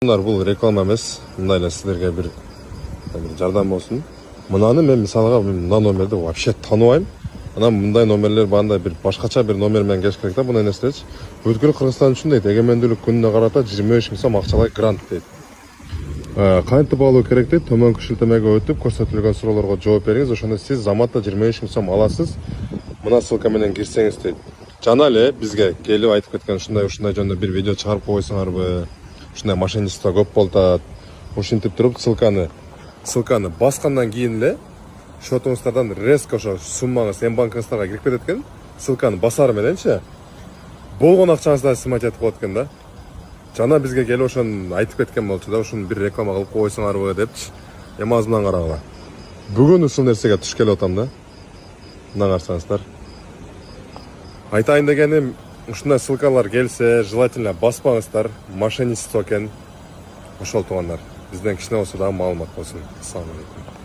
Бұл реклама емес, мындайлар сіздерге бір жардам болсын. Мынаны мен мысалға мына номерді вообще танымаймын. Ана мындай номерлер банда бір башкача бір номермен кеш керек да, бұны нестечи. Бүткүл Кыргызстан үчүн дейт, эгемендүүлүк күнүнө карата 23 000 сом акчалай грант дейт. Кантип алуу керек дейт, төмөнкү шилтемеге өтүп көрсөтүлгөн суроолорго жооп бериңиз, ошондо сиз заматта 23 000 сом аласыз. Мына ссылка менен кирсеңиз дейт. Жана эле бизге келип айтып кеткен ушундай жөнүндө бир видео чыгарып койсоңарбы? Ушундай мошенничество көп болот. Ушинтип туруп ссылканы баскандан кийин эле шотуңуздардан резко ошо суммаңыз М-банкыңыздарга кирип кетет экен. Ссылканы басары мененчи болгон акчаңызды сымать этип коет экен да. Жана бизге келип ошону айтып кеткен болчу да, ушуну бир реклама кылып койсоңарбы депчи. Эми азынан карагыла. Бүгүн ушул нерсеге туш келип атам да. Мына карасаңыздар. Айтайын дегеним, ушундай ссылкалар келсе, желательно баспаңыздар, мошенничество экен. Ошол туугандар, бизден кичине болсо да маалымат болсун. Ассаламу алейкум.